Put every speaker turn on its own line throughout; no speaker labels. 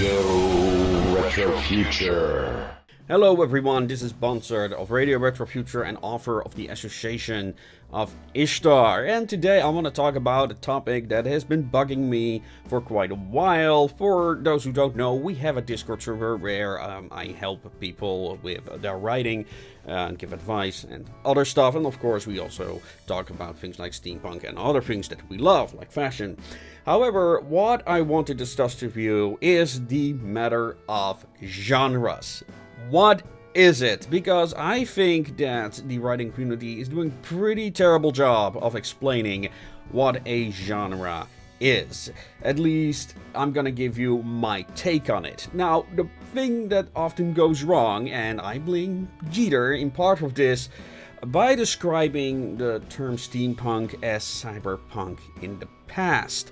Radio Retro Future.
Hello everyone, this is Bonsard of Radio Retro Future and author of the Association of Ishtar. And today I want to talk about a topic that has been bugging me for quite a while. For those who don't know, we have a Discord server where I help people with their writing and give advice and other stuff. And of course we also talk about things like steampunk and other things that we love, like fashion. However, what I want to discuss with you is the matter of genres. What is it? Because I think that the writing community is doing a pretty terrible job of explaining what a genre is. At least I'm gonna give you my take on it. Now, the thing that often goes wrong, and I blame Jeter in part of this, by describing the term steampunk as cyberpunk in the past.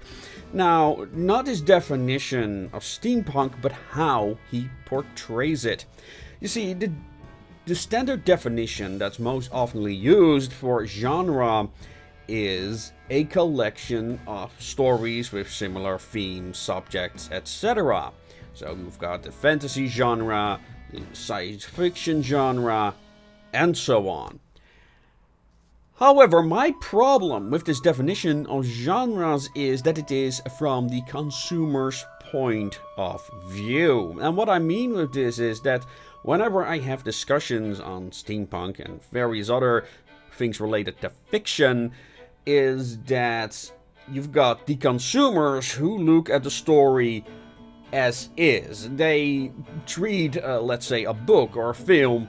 Now, not his definition of steampunk, but how he portrays it. You see, the standard definition that's most often used for genre is a collection of stories with similar themes, subjects, etc. So you've got the fantasy genre, the science fiction genre, and so on. However, my problem with this definition of genres is that it is from the consumer's point of view. And what I mean with this is that whenever I have discussions on steampunk and various other things related to fiction, is that you've got the consumers who look at the story as is. They treat, let's say, a book or a film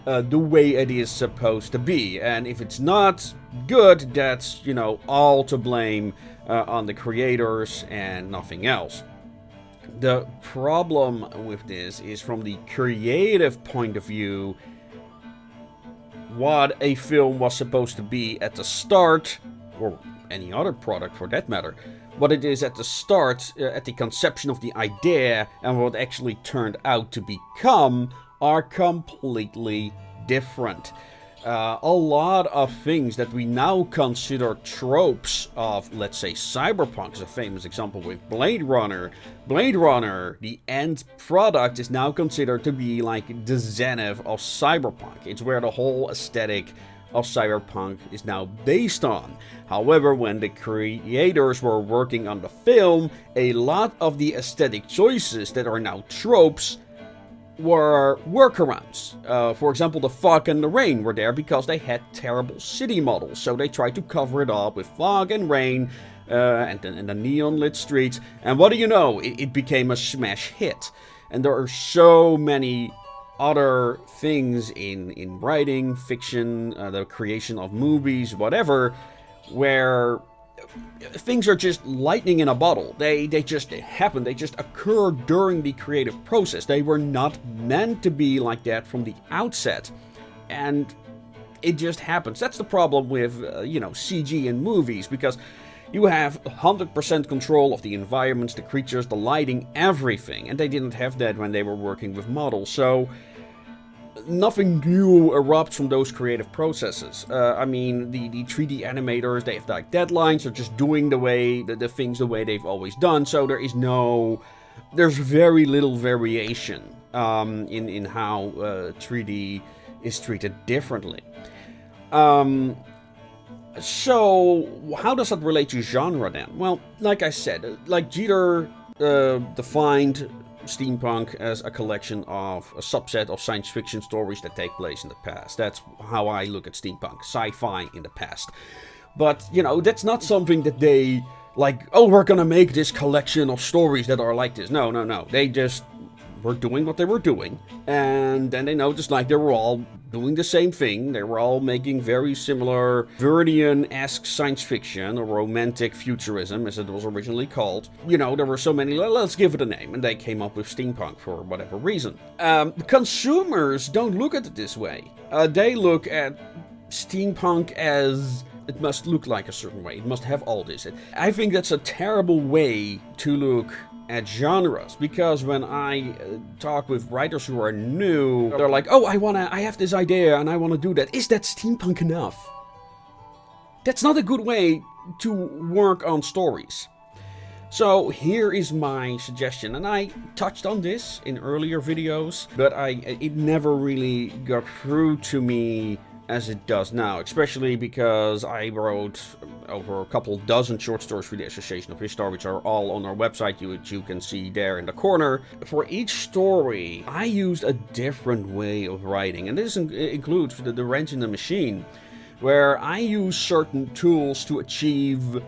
the way it is supposed to be. And if it's not good, that's, all to blame on the creators and nothing else. The problem with this is from the creative point of view, what a film was supposed to be at the start, or any other product for that matter, what it is at the start, at the conception of the idea, and what actually turned out to become, are completely different. A lot of things that we now consider tropes of, let's say, cyberpunk is a famous example with Blade Runner. Blade Runner, the end product, is now considered to be like the zenith of cyberpunk. It's where the whole aesthetic of cyberpunk is now based on. However, when the creators were working on the film, a lot of the aesthetic choices that are now tropes were workarounds. For example, the fog and the rain were there because they had terrible city models, so they tried to cover it up with fog and rain and the neon lit streets, and what do you know, it became a smash hit. And there are so many other things in writing, fiction, the creation of movies, whatever, where things are just lightning in a bottle. They just happen. They just occur during the creative process. They were not meant to be like that from the outset. And it just happens. That's the problem with, CG in movies, because you have 100% control of the environments, the creatures, the lighting, everything. And they didn't have that when they were working with models. So nothing new erupts from those creative processes. The 3D animators, they have like deadlines, they're just doing the things the way they've always done, so there's very little variation in how 3D is treated differently. So how does that relate to genre then? Well, like I said, like Jeter defined steampunk as a collection of a subset of science fiction stories that take place in the past. That's how I look at steampunk, sci-fi in the past. But, that's not something that they, we're gonna make this collection of stories that are like this. No. They just were doing what they were doing, and then they noticed they were all doing the same thing. They were all making very similar Verdian-esque science fiction, or romantic futurism as it was originally called. There were so many, let's give it a name, and they came up with steampunk for whatever reason. Consumers don't look at it this way. They look at steampunk as it must look like a certain way. It must have all this. I think that's a terrible way to look at genres, because when I talk with writers who are new, they're like, oh, I have this idea and I want to do that. Is that steampunk enough? That's not a good way to work on stories. So here is my suggestion, and I touched on this in earlier videos, but it never really got through to me as it does now, especially because I wrote over a couple dozen short stories for the Association of Ishtar, which are all on our website, which you can see there in the corner. For each story, I used a different way of writing, and this includes the wrench in the machine, where I use certain tools to achieve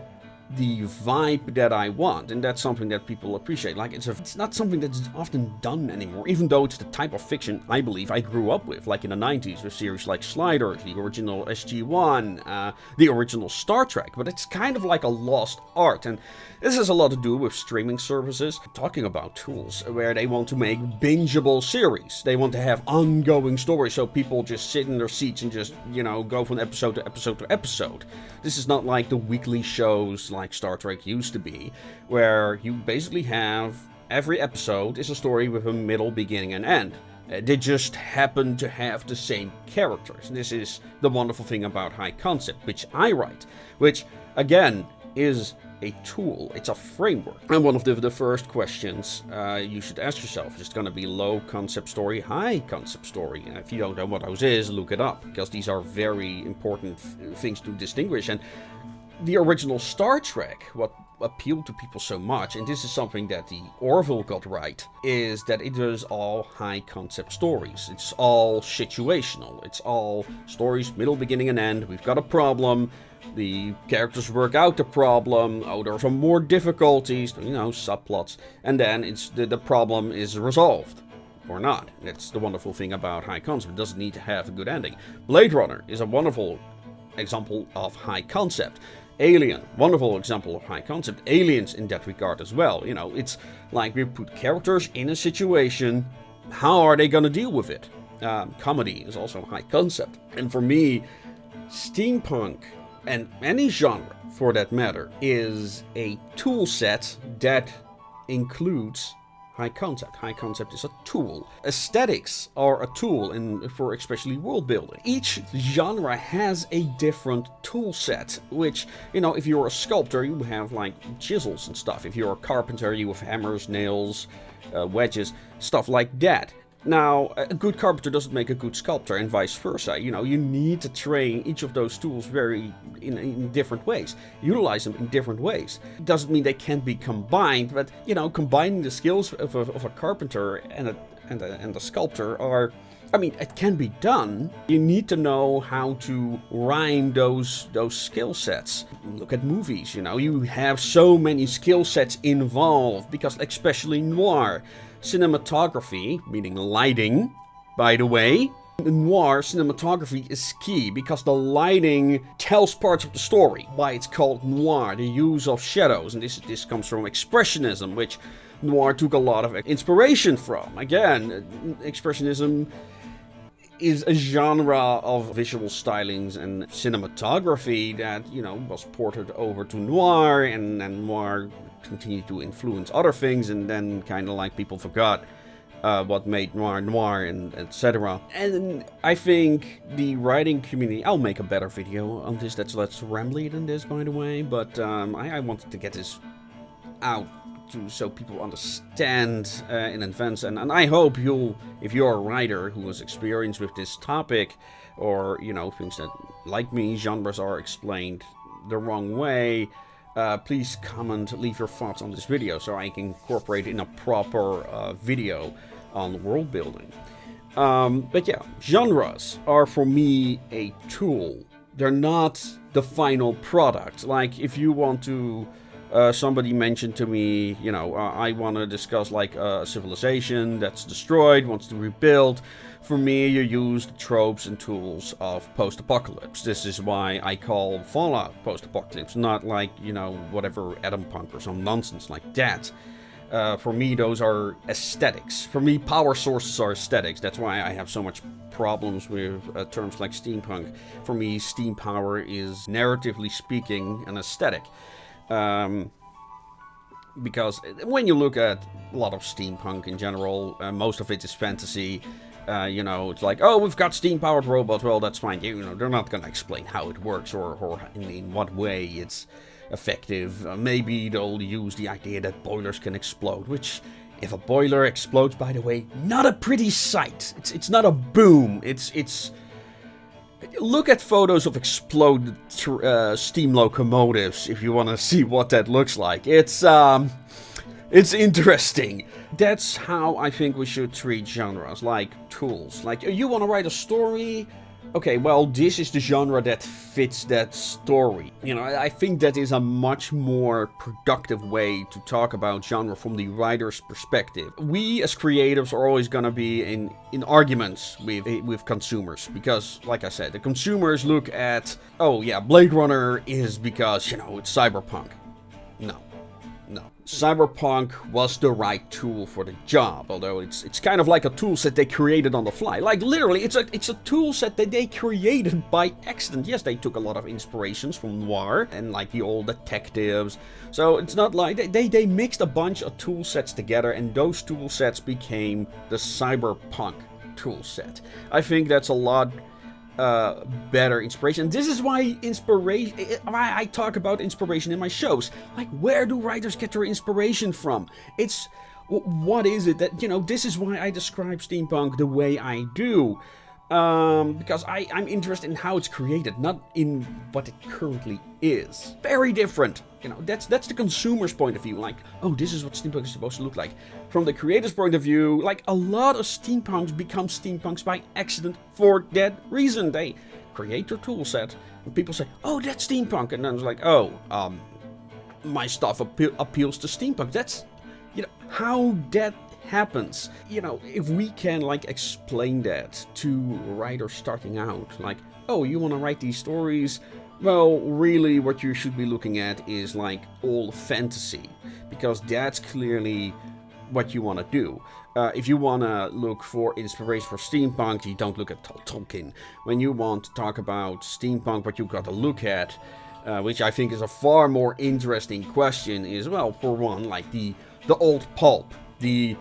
the vibe that I want, and that's something that people appreciate. Like, it's not something that's often done anymore, even though it's the type of fiction I believe I grew up with, like in the 90s with series like Sliders, the original SG-1, the original Star Trek, but it's kind of like a lost art, and this has a lot to do with streaming services talking about tools where they want to make bingeable series. They want to have ongoing stories, so people just sit in their seats and just, go from episode to episode to episode. This is not like the weekly shows like Star Trek used to be, where you basically have every episode is a story with a middle, beginning, and end. They just happen to have the same characters. And this is the wonderful thing about High Concept, which I write, which, again, is a tool. It's a framework. And one of the first questions you should ask yourself is going to be low concept story, high concept story. And if you don't know what those is, look it up, because these are very important things to distinguish. And the original Star Trek, what appealed to people so much, and this is something that the Orville got right, is that it is all high concept stories. It's all situational. It's all stories, middle, beginning, and end. We've got a problem. The characters work out the problem. Oh, there are some more difficulties, subplots. And then the problem is resolved. Or not. That's the wonderful thing about high concept. It doesn't need to have a good ending. Blade Runner is a wonderful example of high concept. Alien, wonderful example of high concept. Aliens in that regard as well. It's like we put characters in a situation. How are they going to deal with it? Comedy is also high concept. And for me, steampunk, and any genre for that matter, is a tool set that includes high concept. High concept is a tool. Aesthetics are a tool for especially world building. Each genre has a different tool set, which, if you're a sculptor, you have like chisels and stuff. If you're a carpenter, you have hammers, nails, wedges, stuff like that. Now, a good carpenter doesn't make a good sculptor, and vice versa. You need to train each of those tools in different ways. Utilize them in different ways. It doesn't mean they can't be combined, but, combining the skills of a carpenter and a sculptor are... it can be done. You need to know how to rhyme those skill sets. Look at movies, you have so many skill sets involved, because especially noir. Cinematography, meaning lighting, by the way. In noir, cinematography is key because the lighting tells parts of the story. Why it's called noir, the use of shadows. And this comes from expressionism, which noir took a lot of inspiration from. Again, expressionism is a genre of visual stylings and cinematography that, was ported over to noir, and noir continued to influence other things, and then kind of like people forgot what made noir, and etc. And I think the writing community, I'll make a better video on this that's less rambly than this, by the way, but I wanted to get this out so people understand in advance, and I hope if you're a writer who has experience with this topic, or things that, like me, genres are explained the wrong way, please comment, leave your thoughts on this video so I can incorporate in a proper video on world building. But yeah, genres are for me a tool. They're not the final product. Like, if you want to somebody mentioned to me, I want to discuss like a civilization that's destroyed, wants to rebuild. For me, you use the tropes and tools of post-apocalypse. This is why I call Fallout post-apocalypse, not like, whatever Atom Punk or some nonsense like that. For me, those are aesthetics. For me, power sources are aesthetics. That's why I have so much problems with terms like steampunk. For me, steam power is, narratively speaking, an aesthetic. Because when you look at a lot of steampunk in general, most of it is fantasy. It's like, oh, we've got steam-powered robots. Well, that's fine. They're not going to explain how it works or in what way it's effective. Maybe they'll use the idea that boilers can explode, which, if a boiler explodes, by the way, not a pretty sight. It's not a boom. It's look at photos of exploded steam locomotives if you want to see what that looks like. It's interesting. That's how I think we should treat genres, like tools. Like, you want to write a story? Okay, well, this is the genre that fits that story. You know, I think that is a much more productive way to talk about genre from the writer's perspective. We as creatives are always gonna be in arguments with consumers, because, like I said, the consumers look at, oh yeah, Blade Runner is because, you know, it's cyberpunk. No. Cyberpunk was the right tool for the job, although it's kind of like a tool set they created on the fly. Like, literally, it's a tool set that they created by accident. Yes, they took a lot of inspirations from noir and like the old detectives. So it's not like they mixed a bunch of tool sets together, and those tool sets became the cyberpunk tool set. I think that's a lot better inspiration. This is why I talk about inspiration in my shows. Like, where do writers get their inspiration from? It's, what is it that, you know, this is why I describe steampunk the way I do. Because I'm interested in how it's created, not in what it currently is. Very different. You know, that's the consumer's point of view. Like, oh, this is what steampunk is supposed to look like. From the creator's point of view, like, a lot of steampunks become steampunks by accident for that reason. They create their tool set, and people say, oh, that's steampunk. And then it's like, oh, my stuff appeals to steampunk. That's, you know, how that happens. You know, if we can, like, explain that to writers starting out, like, oh, you want to write these stories? Well, really what you should be looking at is like old fantasy, because that's clearly what you want to do. If you want to look for inspiration for steampunk, you don't look at Tolkien. When you want to talk about steampunk, what you got to look at, which I think is a far more interesting question, is, well, for one, like the old pulp, the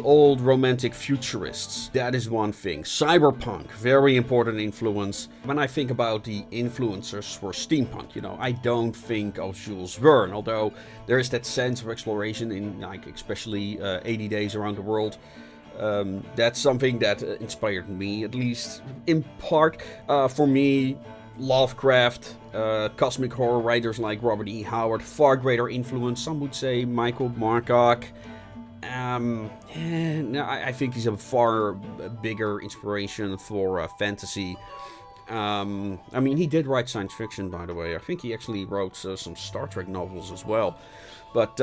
old romantic futurists. That is one thing. Cyberpunk, very important influence. When I think about the influencers for steampunk, you know, I don't think of Jules Verne, although there is that sense of exploration in, like, especially 80 Days Around the World. That's something that inspired me, at least in part. For me, Lovecraft, cosmic horror writers like Robert E. Howard, far greater influence. Some would say Michael Moorcock. No, I think he's a far bigger inspiration for fantasy. I mean, he did write science fiction, by the way. I think he actually wrote some Star Trek novels as well. But,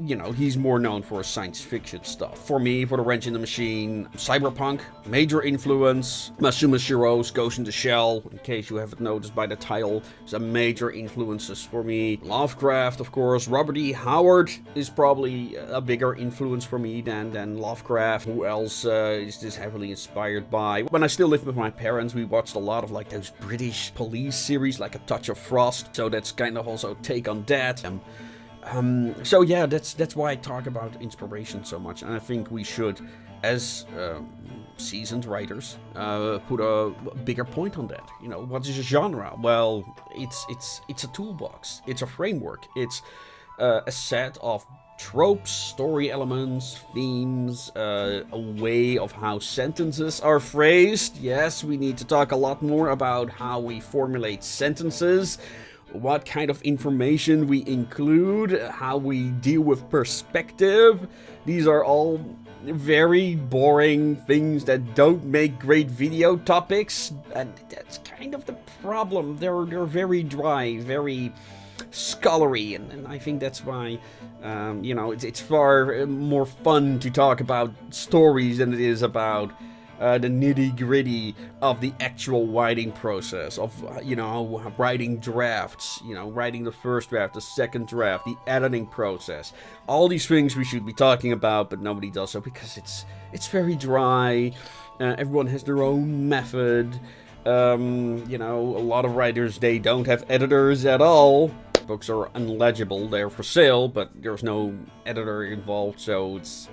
you know, he's more known for his science fiction stuff. For me, for The Wrench in the Machine, Cyberpunk, major influence. Masuma Shiro's Ghost in the Shell, in case you haven't noticed by the title, is a major influences for me. Lovecraft, of course. Robert E. Howard is probably a bigger influence for me than Lovecraft. Who else is this heavily inspired by? When I still lived with my parents, we watched a lot of, like, those British police series, like A Touch of Frost. So that's kind of also a take on that. So yeah, that's why I talk about inspiration so much, and I think we should, as seasoned writers, put a bigger point on that. You know, what is a genre? Well, it's a toolbox, it's a framework, it's a set of tropes, story elements, themes, a way of how sentences are phrased. Yes, we need to talk a lot more about how we formulate sentences, what kind of information we include, how we deal with perspective. These are all very boring things that don't make great video topics, and that's kind of the problem. They're very dry, very scholarly, and I think that's why, you know, it's far more fun to talk about stories than it is about the nitty-gritty of the actual writing process, of, you know, writing drafts, you know, writing the first draft, the second draft, the editing process. All these things we should be talking about, but nobody does so because it's very dry. Everyone has their own method. You know, a lot of writers, they don't have editors at all. Books are unlegible, they're for sale, but there's no editor involved, so it's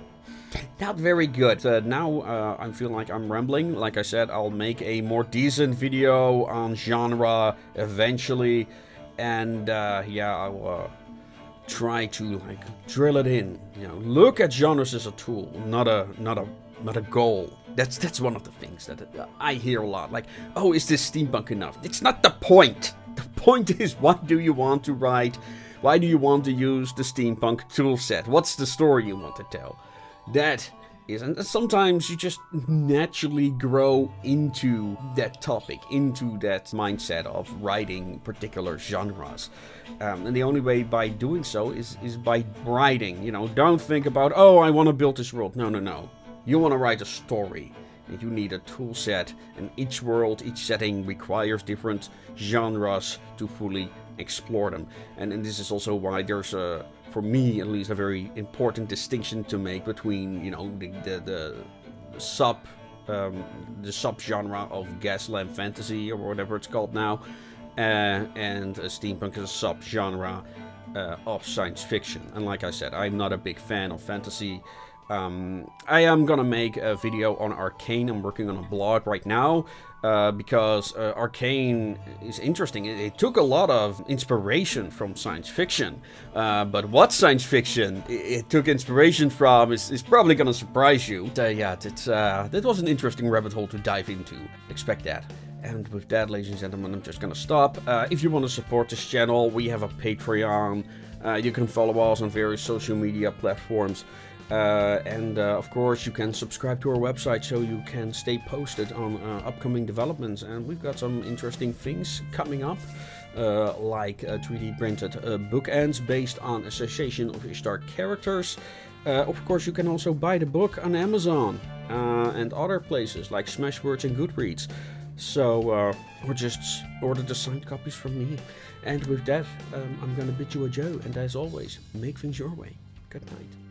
not very good. Now I feel like I'm rambling. Like I said, I'll make a more decent video on genre eventually. and yeah, I'll try to like drill it in. You know, look at genres as a tool, not a goal. That's one of the things that I hear a lot. Like, oh, is this steampunk enough? It's not the point. The point is, what do you want to write? Why do you want to use the steampunk toolset? What's the story you want to tell? That is, and sometimes you just naturally grow into that topic, into that mindset of writing particular genres. And the only way by doing so is by writing. You know, don't think about, oh, I want to build this world. No. You want to write a story. And you need a tool set, and each world, each setting requires different genres to fully explore them. And this is also why there's a, for me at least, a very important distinction to make between, you know, the sub-genre of Gaslamp fantasy, or whatever it's called now, and steampunk is a sub-genre of science fiction. And like I said, I'm not a big fan of fantasy. I am gonna make a video on Arcane. I'm working on a blog right now because Arcane is interesting. It took a lot of inspiration from science fiction, but what science fiction it took inspiration from is probably gonna surprise you. Yeah, that was an interesting rabbit hole to dive into. Expect that. And with that, ladies and gentlemen, I'm just gonna stop. If you want to support this channel, we have a Patreon. You can follow us on various social media platforms. And of course, you can subscribe to our website so you can stay posted on upcoming developments. And we've got some interesting things coming up, like 3D printed bookends based on Association of Ishtar characters. Of course, you can also buy the book on Amazon and other places like Smashwords and Goodreads. So, or just order the signed copies from me. And with that, I'm gonna bid you adieu. And as always, make things your way. Good night.